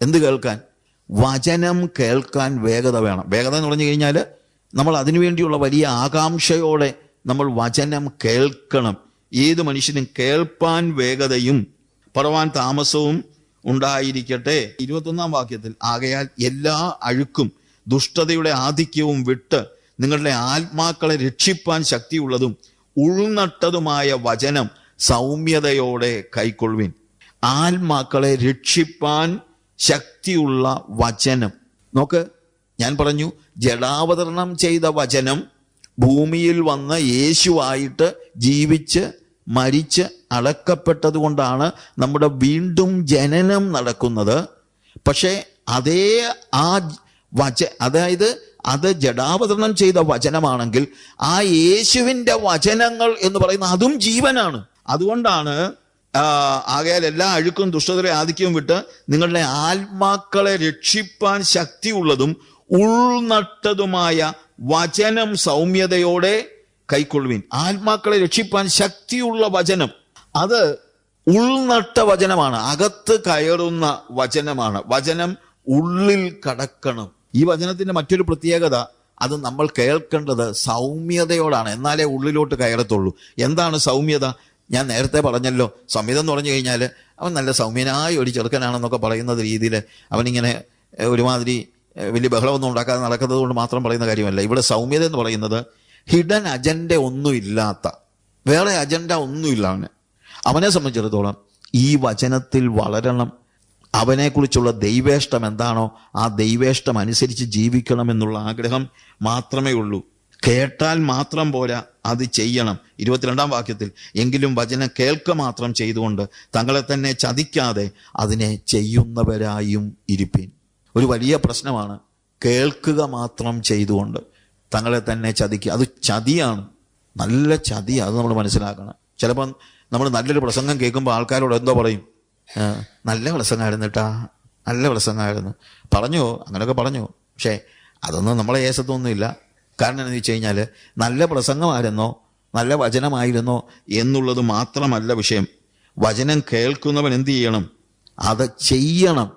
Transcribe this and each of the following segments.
എന്ത് കേൾക്കാൻ? വചനം കേൾക്കാൻ വേഗത വേണം. വേഗത എന്ന് പറഞ്ഞു കഴിഞ്ഞാൽ നമ്മൾ അതിനുവേണ്ടിയുള്ള വലിയ ആകാംക്ഷയോടെ നമ്മൾ വചനം കേൾക്കണം. ഏത് മനുഷ്യനും കേൾപ്പാൻ വേഗതയും പറവാൻ താമസവും ഉണ്ടായിരിക്കട്ടെ. 21-ാം വാക്യത്തിൽ, ആകയാൽ എല്ലാ അഴുക്കും ദുഷ്ടതയുടെ ആധിക്യവും വിട്ട് നിങ്ങളുടെ ആത്മാക്കളെ രക്ഷിപ്പാൻ ശക്തിയുള്ളതും ഉൾനട്ടതുമായ വചനം സൗമ്യതയോടെ കൈക്കൊള്ളുവിൻ. ആത്മാക്കളെ രക്ഷിപ്പാൻ ശക്തിയുള്ള വചനം. നോക്ക്, ഞാൻ പറഞ്ഞു ജഡാവതരണം ചെയ്ത വചനം ഭൂമിയിൽ വന്ന് യേശുവായിട്ട് ജീവിച്ച് മരിച്ച് അടക്കപ്പെട്ടത് കൊണ്ടാണ് നമ്മുടെ വീണ്ടും ജനനം നടക്കുന്നത്. പക്ഷേ അതേ അതായത് അത് ജഡാവതരണം ചെയ്ത വചനമാണെങ്കിൽ ആ യേശുവിൻ്റെ വചനങ്ങൾ എന്ന് പറയുന്ന അതും ജീവനാണ്. അതുകൊണ്ടാണ് ആകയാൽ എല്ലാ അഴുക്കും ദുഷ്ടതയുടെ ആധിക്യവും വിട്ട് നിങ്ങളുടെ ആത്മാക്കളെ രക്ഷിപ്പാൻ ശക്തിയുള്ളതും ഉൾനട്ടതുമായ വചനം സൗമ്യതയോടെ കൈക്കൊള്ളുവിൻ. ആത്മാക്കളെ രക്ഷിപ്പാൻ ശക്തിയുള്ള വചനം, അത് ഉൾനട്ട വചനമാണ്, അകത്ത് കയറുന്ന വചനമാണ്. വചനം ഉള്ളിൽ കടക്കണം. ഈ വചനത്തിന്റെ മറ്റൊരു പ്രത്യേകത, അത് നമ്മൾ കേൾക്കേണ്ടത് സൗമ്യതയോടാണ്, എന്നാലേ ഉള്ളിലോട്ട് കയറത്തുള്ളൂ. എന്താണ് സൗമ്യത? ഞാൻ നേരത്തെ പറഞ്ഞല്ലോ, സൗമ്യത എന്ന് പറഞ്ഞു കഴിഞ്ഞാൽ അവൻ നല്ല സൗമ്യനായ ഒരു ചെറുക്കനാണെന്നൊക്കെ പറയുന്നത് രീതിയിൽ അവനിങ്ങനെ ഒരുമാതിരി വലിയ ബഹളമൊന്നും ഉണ്ടാക്കാതെ നടക്കുന്നത് കൊണ്ട് മാത്രം പറയുന്ന കാര്യമല്ല. ഇവിടെ സൗമ്യത എന്ന് പറയുന്നത് ഹിഡൻ അജണ്ട ഒന്നുമില്ലാത്ത, വേറെ അജണ്ട ഒന്നുമില്ല അവനെ സംബന്ധിച്ചിടത്തോളം ഈ വചനത്തിൽ വളരണം. അവനെക്കുറിച്ചുള്ള ദൈവേഷ്ടം എന്താണോ ആ ദൈവേഷ്ടം അനുസരിച്ച് ജീവിക്കണമെന്നുള്ള ആഗ്രഹം മാത്രമേ ഉള്ളൂ. കേട്ടാൽ മാത്രം പോരാ, അത് ചെയ്യണം. 22-ാം വാക്യത്തിൽ, എങ്കിലും വചനം കേൾക്കുക മാത്രം ചെയ്തുകൊണ്ട് തങ്ങളെ തന്നെ ചതിക്കാതെ അതിനെ ചെയ്യുന്നവരായും ഇരിപ്പീൻ. ഒരു വലിയ പ്രശ്നമാണ് കേൾക്കുക മാത്രം ചെയ്തുകൊണ്ട് തങ്ങളെ തന്നെ ചതിക്കുക. അത് ചതിയാണ്, നല്ല ചതിയാണ്. അത് നമ്മൾ മനസ്സിലാക്കണം. ചിലപ്പം നമ്മൾ നല്ലൊരു പ്രസംഗം കേൾക്കുമ്പോൾ ആൾക്കാരോട് എന്തോ പറയും, നല്ല പ്രസംഗമായിരുന്നു കേട്ടാ, നല്ല പ്രസംഗമായിരുന്നു, പറഞ്ഞോ, അങ്ങനെയൊക്കെ പറഞ്ഞോ. പക്ഷേ അതൊന്നും നമ്മളെ ഏസത്തൊന്നുമില്ല. കാരണം എന്താണെന്ന് വെച്ച് കഴിഞ്ഞാൽ നല്ല പ്രസംഗമായിരുന്നോ നല്ല വചനമായിരുന്നോ എന്നുള്ളത് മാത്രമല്ല വിഷയം. വചനം കേൾക്കുന്നവൻ എന്ത് ചെയ്യണം? അത് ചെയ്യണം.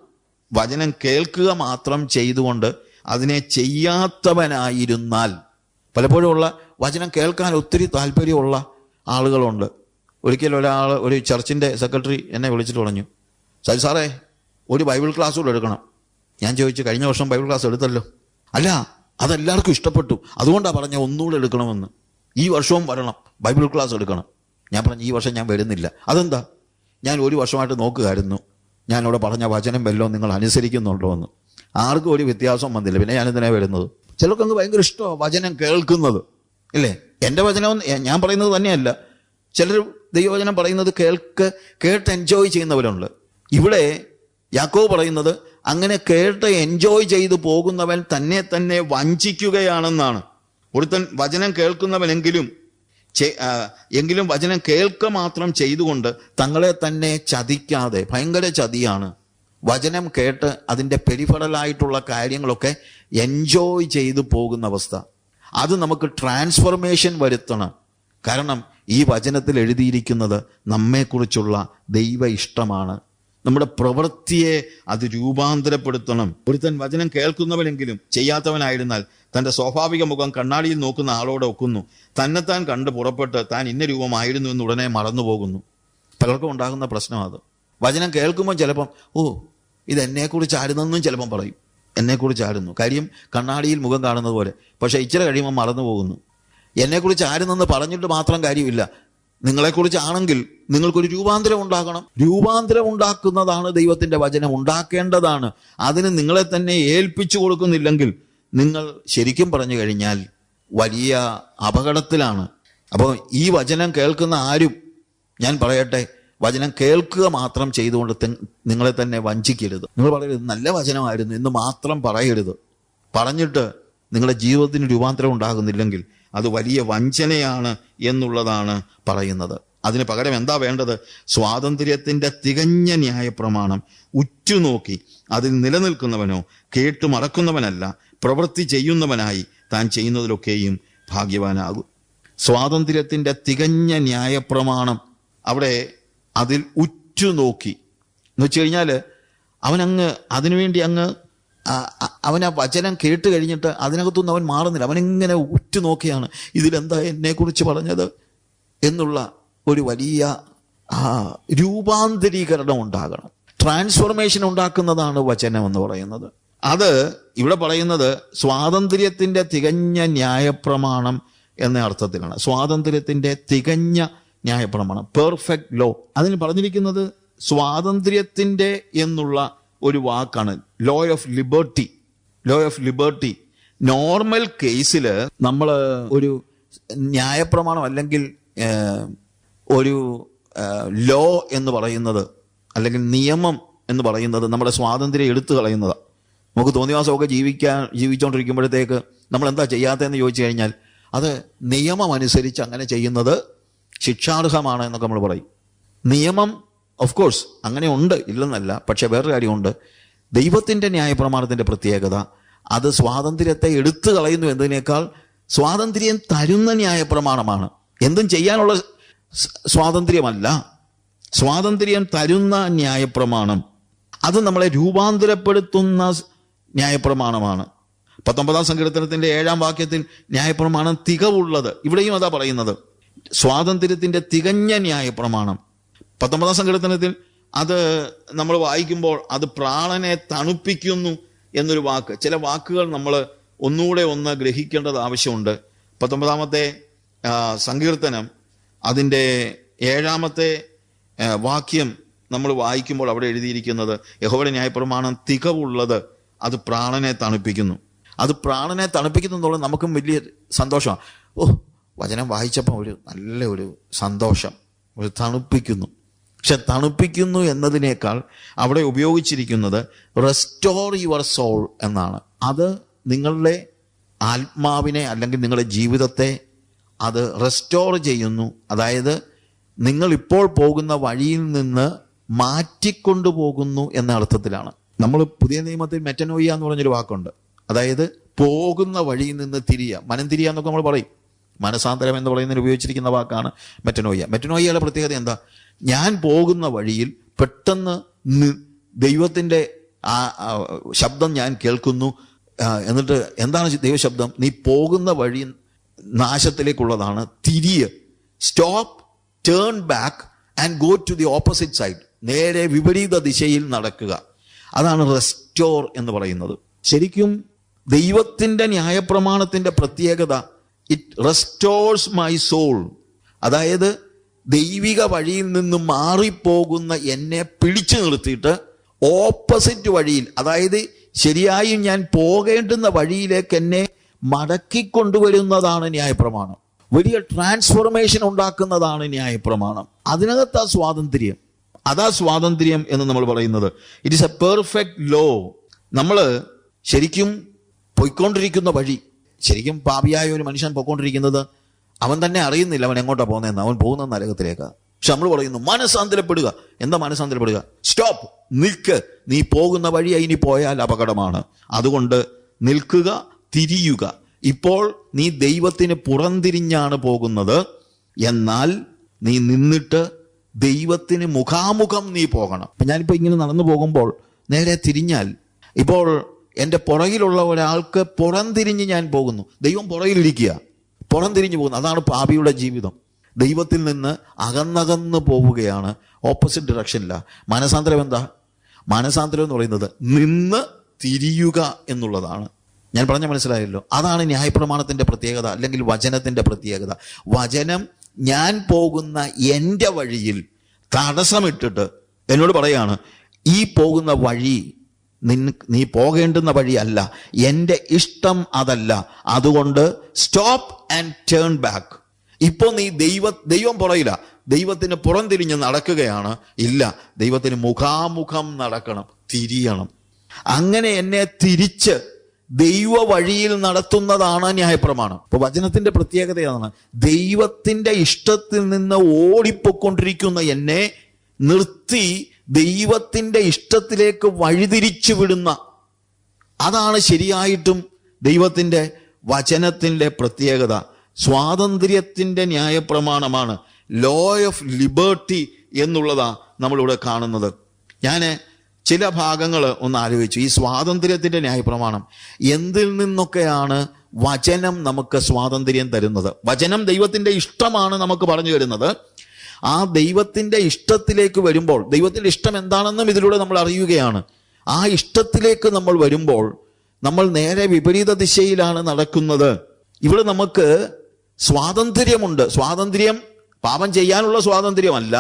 വചനം കേൾക്കുക മാത്രം ചെയ്തുകൊണ്ട് അതിനെ ചെയ്യാത്തവനായിരുന്നാൽ, പലപ്പോഴും ഉള്ള വചനം കേൾക്കാൻ ഒത്തിരി താല്പര്യമുള്ള ആളുകളുണ്ട്. ഒരിക്കലും ഒരു ചർച്ചിൻ്റെ സെക്രട്ടറി എന്നെ വിളിച്ചിട്ട് പറഞ്ഞു, സരി സാറേ ഒരു ബൈബിൾ ക്ലാസ് കൂടെ എടുക്കണം. ഞാൻ ചോദിച്ചു, കഴിഞ്ഞ വർഷം ബൈബിൾ ക്ലാസ് എടുത്തല്ലോ. അല്ല, അതെല്ലാവർക്കും ഇഷ്ടപ്പെട്ടു, അതുകൊണ്ടാണ് പറഞ്ഞ ഒന്നുകൂടെ എടുക്കണമെന്ന്. ഈ വർഷവും വരണം, ബൈബിൾ ക്ലാസ് എടുക്കണം. ഞാൻ പറഞ്ഞു, ഈ വർഷം ഞാൻ വരുന്നില്ല. അതെന്താ? ഞാൻ ഒരു വർഷമായിട്ട് നോക്കുകയായിരുന്നു ഞാനിവിടെ പറഞ്ഞ വചനം വല്ലതും നിങ്ങൾ അനുസരിക്കുന്നുണ്ടോ എന്ന്. ആർക്കും ഒരു വ്യത്യാസം വന്നില്ല. പിന്നെ ഞാനിതിനെ വരുന്നത്. ചിലർക്കങ്ങ് ഭയങ്കര ഇഷ്ടമാണ് വചനം കേൾക്കുന്നത്, ഇല്ലേ? എൻ്റെ വചനം ഞാൻ പറയുന്നത് തന്നെയല്ല, ചിലർ ദൈവവചനം പറയുന്നത് കേട്ട് എൻജോയ് ചെയ്യുന്നവരുണ്ട്. ഇവിടെ യാക്കോബ് പറയുന്നത് അങ്ങനെ കേട്ട് എൻജോയ് ചെയ്തു പോകുന്നവൻ തന്നെ വഞ്ചിക്കുകയാണെന്നാണ്. ഒരുത്തൻ വചനം കേൾക്കുന്നവനെങ്കിലും വചനം കേൾക്കുക മാത്രം ചെയ്തുകൊണ്ട് തങ്ങളെ തന്നെ ചതിക്കാതെ, ഭയങ്കര ചതിയാണ്. വചനം കേട്ട് അതിൻ്റെ പെരിഫറലായിട്ടുള്ള കാര്യങ്ങളൊക്കെ എൻജോയ് ചെയ്തു പോകുന്ന അവസ്ഥ, അത് നമുക്ക് ട്രാൻസ്ഫർമേഷൻ വരുത്തണം. കാരണം ഈ വചനത്തിൽ എഴുതിയിരിക്കുന്നത് നമ്മെക്കുറിച്ചുള്ള ദൈവ ഇഷ്ടമാണ്. നമ്മുടെ പ്രവൃത്തിയെ അത് രൂപാന്തരപ്പെടുത്തണം. ഒരുത്തൻ വചനം കേൾക്കുന്നവനെങ്കിലും ചെയ്യാത്തവനായിരുന്നാൽ തൻ്റെ സ്വാഭാവിക മുഖം കണ്ണാടിയിൽ നോക്കുന്ന ആളോട് ഒക്കുന്നു. തന്നെത്താൻ കണ്ട് പുറപ്പെട്ട് താൻ ഇന്ന രൂപമായിരുന്നു എന്ന് ഉടനെ മറന്നുപോകുന്നു. പലർക്കും ഉണ്ടാകുന്ന പ്രശ്നം അത്. വചനം കേൾക്കുമ്പോൾ ചിലപ്പം ഇതെന്നെക്കുറിച്ചായിരുന്നെന്നും ചിലപ്പം പറയും, എന്നെക്കുറിച്ചായിരുന്നു. കാര്യം കണ്ണാടിയിൽ മുഖം കാണുന്നത് പോലെ. പക്ഷേ ഇച്ചിരി കഴിയുമ്പോൾ മറന്നു പോകുന്നു. എന്നെക്കുറിച്ചായിരുന്നെന്ന് പറഞ്ഞിട്ട് മാത്രം കാര്യമില്ല. നിങ്ങളെക്കുറിച്ചാണെങ്കിൽ നിങ്ങൾക്കൊരു രൂപാന്തരം ഉണ്ടാകണം. രൂപാന്തരം ഉണ്ടാക്കുന്നതാണ് ദൈവത്തിൻ്റെ വചനം, ഉണ്ടാക്കേണ്ടതാണ്. അതിന് നിങ്ങളെ തന്നെ ഏൽപ്പിച്ചു കൊടുക്കുന്നില്ലെങ്കിൽ നിങ്ങൾ ശരിക്കും പറഞ്ഞു കഴിഞ്ഞാൽ വലിയ അപകടത്തിലാണ്. അപ്പോൾ ഈ വചനം കേൾക്കുന്ന ആരും, ഞാൻ പറയട്ടെ, വചനം കേൾക്കുക മാത്രം ചെയ്തുകൊണ്ട് നിങ്ങളെ തന്നെ വഞ്ചിക്കരുത്. നിങ്ങൾ പറയരുത് നല്ല വചനമായിരുന്നു എന്ന് മാത്രം പറയരുത്. പറഞ്ഞിട്ട് നിങ്ങളുടെ ജീവിതത്തിന് രൂപാന്തരം ഉണ്ടാകുന്നില്ലെങ്കിൽ അത് വലിയ വഞ്ചനയാണ് എന്നുള്ളതാണ് പറയുന്നത്. അതിന് പകരം എന്താ വേണ്ടത്? സ്വാതന്ത്ര്യത്തിൻ്റെ തികഞ്ഞ ന്യായപ്രമാണം ഉറ്റുനോക്കി അതിൽ നിലനിൽക്കുന്നവനോ കേട്ടു മറക്കുന്നവനല്ല, പ്രവൃത്തി ചെയ്യുന്നവനായി താൻ ചെയ്യുന്നതിലൊക്കെയും ഭാഗ്യവാനാകും. സ്വാതന്ത്ര്യത്തിൻ്റെ തികഞ്ഞ ന്യായപ്രമാണം, അവിടെ അതിൽ ഉറ്റുനോക്കി എന്ന് വെച്ച് കഴിഞ്ഞാൽ അവനങ്ങ് അതിനുവേണ്ടി അങ്ങ് അവൻ ആ വചനം കേട്ട് കഴിഞ്ഞിട്ട് അതിനകത്തുനിന്ന് അവൻ മാറുന്നില്ല. അവനിങ്ങനെ ഉറ്റുനോക്കിയാണ് ഇതിലെന്താ എന്നെക്കുറിച്ച് പറഞ്ഞത് എന്നുള്ള ഒരു വലിയ രൂപാന്തരീകരണം ഉണ്ടാകണം. ട്രാൻസ്ഫോർമേഷൻ ഉണ്ടാക്കുന്നതാണ് വചനം എന്ന് പറയുന്നത്. അത് ഇവിടെ പറയുന്നത് സ്വാതന്ത്ര്യത്തിന്റെ തികഞ്ഞ ന്യായപ്രമാണം എന്ന അർത്ഥത്തിലാണ്. സ്വാതന്ത്ര്യത്തിന്റെ തികഞ്ഞ ന്യായപ്രമാണം, പെർഫെക്റ്റ് ലോ. അതിന് പറഞ്ഞിരിക്കുന്നത് സ്വാതന്ത്ര്യത്തിന്റെ എന്നുള്ള ഒരു വാക്കാണ്, law of liberty. Law of liberty. Normal കേസിൽ നമ്മൾ ഒരു ന്യായപ്രമാണം അല്ലെങ്കിൽ ഒരു ലോ എന്ന് പറയുന്നത് അല്ലെങ്കിൽ നിയമം എന്ന് പറയുന്നത് നമ്മുടെ സ്വാതന്ത്ര്യം എടുത്തു കളയുന്നതാണ്. നമുക്ക് തോന്നിവാസമൊക്കെ ജീവിച്ചുകൊണ്ടിരിക്കുമ്പോഴത്തേക്ക് നമ്മൾ എന്താ ചെയ്യാത്തതെന്ന് ചോദിച്ചു കഴിഞ്ഞാൽ അത് നിയമം അനുസരിച്ച് അങ്ങനെ ചെയ്യുന്നത് ശിക്ഷാർഹമാണ് എന്നൊക്കെ നമ്മൾ പറയും. നിയമം ഓഫ് കോഴ്സ് അങ്ങനെ ഉണ്ട്, ഇല്ലെന്നല്ല. പക്ഷെ വേറൊരു കാര്യമുണ്ട്, ദൈവത്തിൻ്റെ ന്യായപ്രമാണത്തിൻ്റെ പ്രത്യേകത അത് സ്വാതന്ത്ര്യത്തെ എടുത്തു കളയുന്നു എന്നതിനേക്കാൾ സ്വാതന്ത്ര്യം തരുന്ന ന്യായപ്രമാണമാണ്. എന്തും ചെയ്യാനുള്ള സ്വാതന്ത്ര്യമല്ല, സ്വാതന്ത്ര്യം തരുന്ന ന്യായപ്രമാണം. അത് നമ്മളെ രൂപാന്തരപ്പെടുത്തുന്ന ന്യായപ്രമാണമാണ്. 19-ാം സങ്കീർത്തനത്തിന്റെ 7-ാം വാക്യത്തിൽ ന്യായപ്രമാണം തികവുള്ളത്. ഇവിടെയും അതാ പറയുന്നത്, സ്വാതന്ത്ര്യത്തിന്റെ തികഞ്ഞ ന്യായപ്രമാണം. 19-ാം സങ്കീർത്തനത്തിൽ അത് നമ്മൾ വായിക്കുമ്പോൾ അത് പ്രാണനെ തണുപ്പിക്കുന്നു എന്നൊരു വാക്ക്. ചില വാക്കുകൾ നമ്മൾ ഒന്നുകൂടെ ഗ്രഹിക്കേണ്ടത് ആവശ്യമുണ്ട്. 19-ാമത്തെ സങ്കീർത്തനം അതിൻ്റെ 7-ാമത്തെ വാക്യം നമ്മൾ വായിക്കുമ്പോൾ അവിടെ എഴുതിയിരിക്കുന്നത് യഹോവയുടെ ന്യായപ്രമാണം തികവുള്ളത്, അത് പ്രാണനെ തണുപ്പിക്കുന്നു. അത് പ്രാണനെ തണുപ്പിക്കുന്നു എന്നുള്ളത് നമുക്കും വലിയ സന്തോഷമാണ്. വചനം വായിച്ചപ്പോൾ നല്ല ഒരു സന്തോഷം, ഒരു തണുപ്പിക്കുന്നു. പക്ഷെ തണുപ്പിക്കുന്നു എന്നതിനേക്കാൾ അവിടെ ഉപയോഗിച്ചിരിക്കുന്നത് റെസ്റ്റോർ യുവർ സോൾ എന്നാണ്. അത് നിങ്ങളുടെ ആത്മാവിനെ അല്ലെങ്കിൽ നിങ്ങളുടെ ജീവിതത്തെ അത് റെസ്റ്റോർ ചെയ്യുന്നു. അതായത് നിങ്ങൾ ഇപ്പോൾ പോകുന്ന വഴിയിൽ നിന്ന് മാറ്റിക്കൊണ്ടുപോകുന്നു എന്ന അർത്ഥത്തിലാണ്. നമ്മൾ പുതിയ നിയമത്തിൽ മെറ്റനോയ്യ എന്ന് പറഞ്ഞൊരു വാക്കുണ്ട്. അതായത് പോകുന്ന വഴിയിൽ നിന്ന് തിരിയുക, മനം തിരിയുക എന്നൊക്കെ നമ്മൾ പറയും. മനസാന്തരം എന്ന് പറയുന്നതിന് ഉപയോഗിച്ചിരിക്കുന്ന വാക്കാണ് മെറ്റനോയ്യ. മെറ്റനോയ്യയുടെ പ്രത്യേകത എന്താ? ഞാൻ പോകുന്ന വഴിയിൽ പെട്ടെന്ന് ദൈവത്തിൻ്റെ ശബ്ദം ഞാൻ കേൾക്കുന്നു. എന്നിട്ട് എന്താണ് ദൈവശബ്ദം? നീ പോകുന്ന വഴി നാശത്തിലേക്കുള്ളതാണ്, തിരിയ്, stop, turn back and go to the opposite side. നേരെ വിപരീത ദിശയിൽ നടക്കുക. അതാണ് റെസ്റ്റോർ എന്ന് പറയുന്നത്. ശരിക്കും ദൈവത്തിൻ്റെ ന്യായപ്രമാണത്തിൻ്റെ പ്രത്യേകത, ഇറ്റ് റെസ്റ്റോർസ് മൈ സോൾ. അതായത് ദൈവിക വഴിയിൽ നിന്ന് മാറിപ്പോകുന്ന എന്നെ പിടിച്ചു നിർത്തിയിട്ട് ഓപ്പോസിറ്റ് വഴിയിൽ, അതായത് ശരിയായും ഞാൻ പോകേണ്ടുന്ന വഴിയിലേക്ക് എന്നെ മടക്കിക്കൊണ്ടുവരുന്നതാണ് ന്യായപ്രമാണം. വലിയ ട്രാൻസ്ഫോർമേഷൻ ഉണ്ടാക്കുന്നതാണ് ന്യായപ്രമാണം. അതിനകത്ത് ആ സ്വാതന്ത്ര്യം, അതാ സ്വാതന്ത്ര്യം എന്ന് നമ്മൾ പറയുന്നത്. It is a perfect law. നമ്മൾ ശരിക്കും പോയിക്കൊണ്ടിരിക്കുന്ന വഴി, ശരിക്കും പാപിയായ ഒരു മനുഷ്യൻ പോയിക്കൊണ്ടിരിക്കുന്നത് അവൻ തന്നെ അറിയുന്നില്ല അവൻ എങ്ങോട്ടാണ് പോകുന്നതെന്ന്. അവൻ പോകുന്ന നരകത്തിലേക്കാണ്. പക്ഷെ നമ്മൾ പറയുന്നു മനസാന്തരപ്പെടുക. എന്താ മനസാന്തരപ്പെടുക? സ്റ്റോപ്പ്, നിൽക്ക്. നീ പോകുന്ന വഴി ഇനി പോയാൽ അപകടമാണ്. അതുകൊണ്ട് നിൽക്കുക, തിരിയുക. ഇപ്പോൾ നീ ദൈവത്തിന് പുറംതിരിഞ്ഞാണ് പോകുന്നത്, എന്നാൽ നീ നിന്നിട്ട് ദൈവത്തിന് മുഖാമുഖം നീ പോകണം. ഇപ്പം ഞാനിപ്പോൾ ഇങ്ങനെ നടന്നു പോകുമ്പോൾ നേരെ തിരിഞ്ഞാൽ, ഇപ്പോൾ എൻ്റെ പുറകിലുള്ള ഒരാൾക്ക് പുറംതിരിഞ്ഞ് ഞാൻ പോകുന്നു, ദൈവം പുറകിലിരിക്കുക, പുറംതിരിഞ്ഞു പോകുന്നു. അതാണ് പാപിയുടെ ജീവിതം. ദൈവത്തിൽ നിന്ന് അകന്നകന്ന് പോവുകയാണ്, ഓപ്പോസിറ്റ് ഡിറക്ഷനില്ല. മനസാന്തരം എന്താ? മനസാന്തരം എന്ന് പറയുന്നത് നിന്ന് തിരിയുക എന്നുള്ളതാണ്. ഞാൻ പറഞ്ഞ മനസ്സിലായല്ലോ. അതാണ് ന്യായപ്രമാണത്തിൻ്റെ പ്രത്യേകത, അല്ലെങ്കിൽ വചനത്തിൻ്റെ പ്രത്യേകത. വചനം ഞാൻ പോകുന്ന എൻ്റെ വഴിയിൽ തടസ്സമിട്ടിട്ട് എന്നോട് പറയാണ്, ഈ പോകുന്ന വഴി നീ പോകേണ്ടുന്ന വഴിയല്ല, എൻ്റെ ഇഷ്ടം അതല്ല. അതുകൊണ്ട് സ്റ്റോപ്പ് ആൻഡ് ടേൺ ബാക്ക്. ഇപ്പോൾ നീ ദൈവം പുറയില്ല, ദൈവത്തിന് പുറം തിരിഞ്ഞ് നടക്കുകയാണ്. ഇല്ല, ദൈവത്തിന് മുഖാമുഖം നടക്കണം, തിരിയണം. അങ്ങനെ എന്നെ തിരിച്ച് ദൈവ വഴിയിൽ നടത്തുന്നതാണ് ന്യായപ്രമാണം. ഇപ്പൊ വചനത്തിന്റെ പ്രത്യേകതയാണ്, ദൈവത്തിന്റെ ഇഷ്ടത്തിൽ നിന്ന് ഓടിപ്പോയിക്കൊണ്ടിരിക്കുന്ന എന്നെ നിർത്തി ദൈവത്തിന്റെ ഇഷ്ടത്തിലേക്ക് വഴിതിരിച്ചു വിടുന്ന, അതാണ് ശരിയായിട്ടും ദൈവത്തിന്റെ വചനത്തിന്റെ പ്രത്യേകത. സ്വാതന്ത്ര്യത്തിന്റെ ന്യായപ്രമാണമാണ്, ലോ ഓഫ് ലിബർട്ടി എന്നുള്ളതാ നമ്മളിവിടെ കാണുന്നത്. ഞാൻ ചില ഭാഗങ്ങൾ ഒന്ന് ആലോചിച്ചു. ഈ സ്വാതന്ത്ര്യത്തിന്റെ ന്യായപ്രമാണം, എന്തിൽ നിന്നൊക്കെയാണ് വചനം നമുക്ക് സ്വാതന്ത്ര്യം തരുന്നത്? വചനം ദൈവത്തിന്റെ ഇഷ്ടമാണ് നമുക്ക് പറഞ്ഞു തരുന്നത്. ആ ദൈവത്തിന്റെ ഇഷ്ടത്തിലേക്ക് വരുമ്പോൾ, ദൈവത്തിന്റെ ഇഷ്ടം എന്താണെന്നും ഇതിലൂടെ നമ്മൾ അറിയുകയാണ്. ആ ഇഷ്ടത്തിലേക്ക് നമ്മൾ വരുമ്പോൾ നമ്മൾ നേരെ വിപരീത ദിശയിലാണ് നടക്കുന്നത്. ഇവിടെ നമുക്ക് സ്വാതന്ത്ര്യമുണ്ട്. സ്വാതന്ത്ര്യം പാപം ചെയ്യാനുള്ള സ്വാതന്ത്ര്യമല്ല,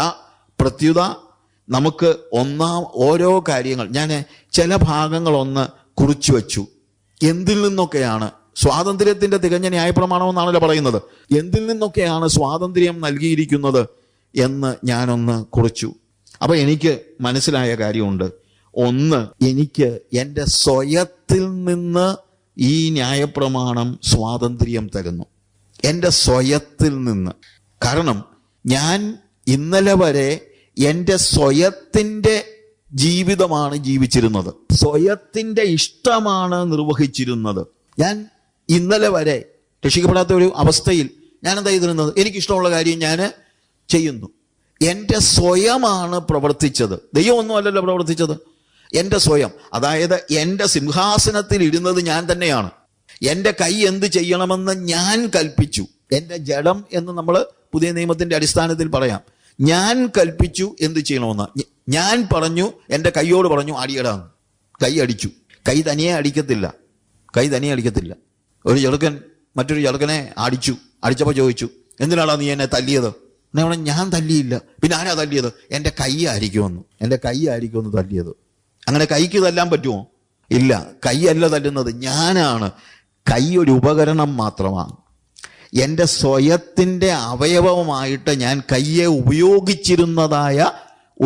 പ്രത്യുത നമുക്ക് ഓരോ കാര്യങ്ങൾ, ഞാൻ ചില ഭാഗങ്ങളൊന്ന് കുറിച്ചു വച്ചു. എന്തിൽ നിന്നൊക്കെയാണ് സ്വാതന്ത്ര്യത്തിന്റെ തികഞ്ഞ ന്യായപ്രമാണം എന്നാണല്ലോ പറയുന്നത്. എന്തിൽ നിന്നൊക്കെയാണ് സ്വാതന്ത്ര്യം നൽകിയിരിക്കുന്നത് എന്ന് ഞാനൊന്ന് കുറിച്ചു. അപ്പൊ എനിക്ക് മനസ്സിലായ കാര്യമുണ്ട്. ഒന്ന്, എനിക്ക് എൻ്റെ സ്വയത്തിൽ നിന്ന് ഈ ന്യായപ്രമാണം സ്വാതന്ത്ര്യം തരുന്നു. എൻ്റെ സ്വയത്തിൽ നിന്ന്. കാരണം ഞാൻ ഇന്നലെ വരെ എൻ്റെ സ്വയത്തിൻ്റെ ജീവിതമാണ് ജീവിച്ചിരുന്നത്, സ്വയത്തിൻ്റെ ഇഷ്ടമാണ് നിർവഹിച്ചിരുന്നത്. ഞാൻ ഇന്നലെ വരെ രക്ഷിക്കപ്പെടാത്ത ഒരു അവസ്ഥയിൽ ഞാൻ എന്താ ചെയ്തിരുന്നത്? എനിക്കിഷ്ടമുള്ള കാര്യം ഞാൻ ചെയ്യുന്നു. എൻ്റെ സ്വയമാണ് പ്രവർത്തിച്ചത്, ദൈവമൊന്നും അല്ലല്ലോ പ്രവർത്തിച്ചത്. എൻ്റെ സ്വയം, അതായത് എൻ്റെ സിംഹാസനത്തിൽ ഇരുന്നത് ഞാൻ തന്നെയാണ്. എൻ്റെ കൈ എന്ത് ചെയ്യണമെന്ന് ഞാൻ കൽപ്പിച്ചു. എൻ്റെ ജഡം എന്ന് നമ്മൾ പുതിയ നിയമത്തിന്റെ അടിസ്ഥാനത്തിൽ പറയാം. ഞാൻ കൽപ്പിച്ചു എന്ത് ചെയ്യണമെന്ന്. ഞാൻ പറഞ്ഞു, എൻ്റെ കൈയോട് പറഞ്ഞു അടിയടാന്ന്. കൈ അടിച്ചു. കൈ തനിയെ അടിക്കത്തില്ല. ഒരു ചെറുക്കൻ മറ്റൊരു ചെറുക്കനെ അടിച്ചപ്പോൾ ചോദിച്ചു, എന്തിനാടാ നീ എന്നെ തല്ലിയത്? ഞാൻ തല്ലിയില്ല. പിന്നെ ആരാ തല്ലിയത്? എൻ്റെ കൈ ആയിരിക്കുമെന്ന് തല്ലിയത്. അങ്ങനെ കൈക്ക് തല്ലാൻ പറ്റുമോ? ഇല്ല, കൈയല്ല തല്ലുന്നത്, ഞാനാണ്. കൈ ഒരു ഉപകരണം മാത്രമാണ്. എൻ്റെ സ്വയത്തിൻ്റെ അവയവമായിട്ട് ഞാൻ കയ്യെ ഉപയോഗിച്ചിരുന്നതായ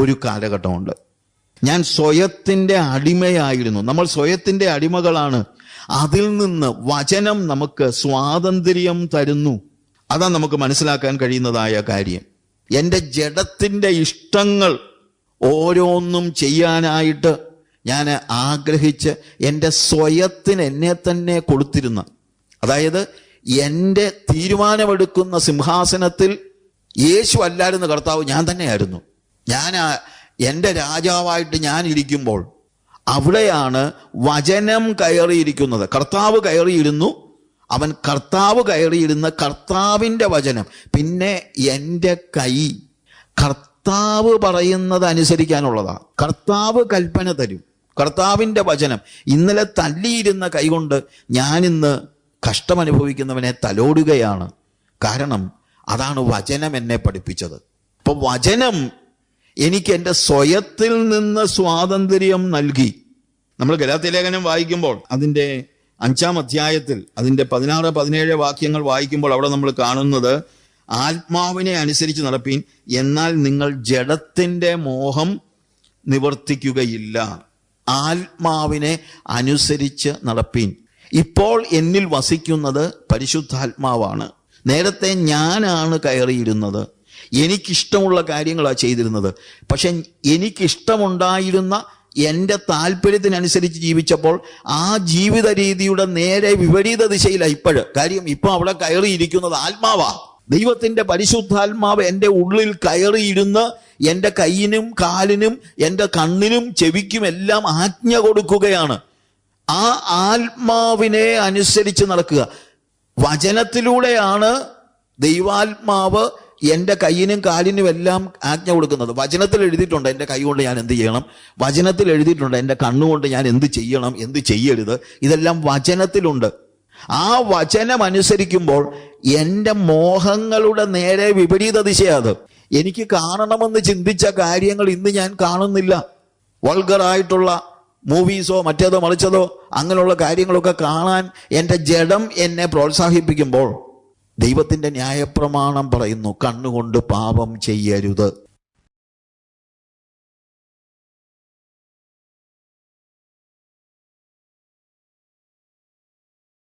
ഒരു കാലഘട്ടമുണ്ട്. ഞാൻ സ്വയത്തിൻ്റെ അടിമയായിരുന്നു. നമ്മൾ സ്വയത്തിൻ്റെ അടിമകളാണ്. അതിൽ നിന്ന് വചനം നമുക്ക് സ്വാതന്ത്ര്യം തരുന്നു. അതാണ് നമുക്ക് മനസ്സിലാക്കാൻ കഴിയുന്നതായ കാര്യം. എൻ്റെ ജഡത്തിൻ്റെ ഇഷ്ടങ്ങൾ ഓരോന്നും ചെയ്യാനായിട്ട് ഞാൻ ആഗ്രഹിച്ച് എൻ്റെ സ്വയത്തിന് എന്നെ തന്നെ കൊടുത്തിരുന്ന, അതായത് എൻ്റെ തീരുമാനമെടുക്കുന്ന സിംഹാസനത്തിൽ യേശു അല്ലായിരുന്നു കർത്താവ്, ഞാൻ തന്നെയായിരുന്നു. എൻ്റെ രാജാവായിട്ട് ഞാൻ ഇരിക്കുമ്പോൾ അവിടെയാണ് വചനം കയറിയിരിക്കുന്നത്. കർത്താവ് കയറിയിരുന്നു. അവൻ കർത്താവ് കയറിയിരുന്ന കർത്താവിൻ്റെ വചനം. പിന്നെ എൻ്റെ കൈ കർത്താവ് പറയുന്നത് അനുസരിക്കാനുള്ളതാണ്. കർത്താവ് കൽപ്പന തരും, കർത്താവിൻ്റെ വചനം. ഇന്നലെ തല്ലിയിരുന്ന കൈകൊണ്ട് ഞാനിന്ന് കഷ്ടമനുഭവിക്കുന്നവനെ തലോടുകയാണ്. കാരണം അതാണ് വചനം എന്നെ പഠിപ്പിച്ചത്. അപ്പൊ വചനം എനിക്ക് എൻ്റെ സ്വയത്തിൽ നിന്ന് സ്വാതന്ത്ര്യം നൽകി. നമ്മൾ ഗലാത്യലേഖനം വായിക്കുമ്പോൾ അതിൻ്റെ 5-ാം അധ്യായത്തിൽ അതിൻ്റെ 16-17 വാക്യങ്ങൾ വായിക്കുമ്പോൾ അവിടെ നമ്മൾ കാണുന്നത്, ആത്മാവിനെ അനുസരിച്ച് നടപ്പീൻ, എന്നാൽ നിങ്ങൾ ജഡത്തിൻ്റെ മോഹം നിവർത്തിക്കുകയില്ല. ആത്മാവിനെ അനുസരിച്ച് നടപ്പീൻ. ഇപ്പോൾ എന്നിൽ വസിക്കുന്നത് പരിശുദ്ധാത്മാവാണ്. നേരത്തെ ഞാനാണ് കയറിയിരുന്നത്, എനിക്കിഷ്ടമുള്ള കാര്യങ്ങളാണ് ചെയ്തിരുന്നത്. പക്ഷെ എനിക്കിഷ്ടമുണ്ടായിരുന്ന എൻ്റെ താല്പര്യത്തിനനുസരിച്ച് ജീവിച്ചപ്പോൾ ആ ജീവിത രീതിയുടെ നേരെ വിപരീത ദിശയിലാണ് കാര്യം. ഇപ്പൊ അവിടെ കയറിയിരിക്കുന്നത് ആത്മാവാ. ദൈവത്തിന്റെ പരിശുദ്ധാത്മാവ് എൻ്റെ ഉള്ളിൽ കയറിയിരുന്ന് എൻ്റെ കൈയിനും കാലിനും എൻ്റെ കണ്ണിനും ചെവിക്കും എല്ലാം ആജ്ഞ കൊടുക്കുകയാണ്. ആ ആത്മാവിനെ അനുസരിച്ച് നടക്കുക. വചനത്തിലൂടെയാണ് ദൈവാത്മാവ് എൻ്റെ കയ്യിനും കാലിനും എല്ലാം ആജ്ഞ കൊടുക്കുന്നത്. വചനത്തിൽ എഴുതിയിട്ടുണ്ട് എൻ്റെ കൈ കൊണ്ട് ഞാൻ എന്ത് ചെയ്യണം, വചനത്തിൽ എഴുതിയിട്ടുണ്ട് എൻ്റെ കണ്ണുകൊണ്ട് ഞാൻ എന്ത് ചെയ്യണം, എന്ത് ചെയ്യരുത്. ഇതെല്ലാം വചനത്തിലുണ്ട്. ആ വചനം അനുസരിക്കുമ്പോൾ എൻ്റെ മോഹങ്ങളുടെ നേരെ വിപരീത ദിശയാത്. എനിക്ക് കാണണമെന്ന് ചിന്തിച്ച കാര്യങ്ങൾ ഇന്ന് ഞാൻ കാണുന്നില്ല. വൾഗറായിട്ടുള്ള മൂവീസോ മറ്റേതോ മറിച്ചതോ അങ്ങനെയുള്ള കാര്യങ്ങളൊക്കെ കാണാൻ എൻ്റെ ജഡം എന്നെ പ്രോത്സാഹിപ്പിക്കുമ്പോൾ ദൈവത്തിൻ്റെ ന്യായപ്രമാണം പറയുന്നു, കണ്ണുകൊണ്ട് പാപം ചെയ്യരുത്.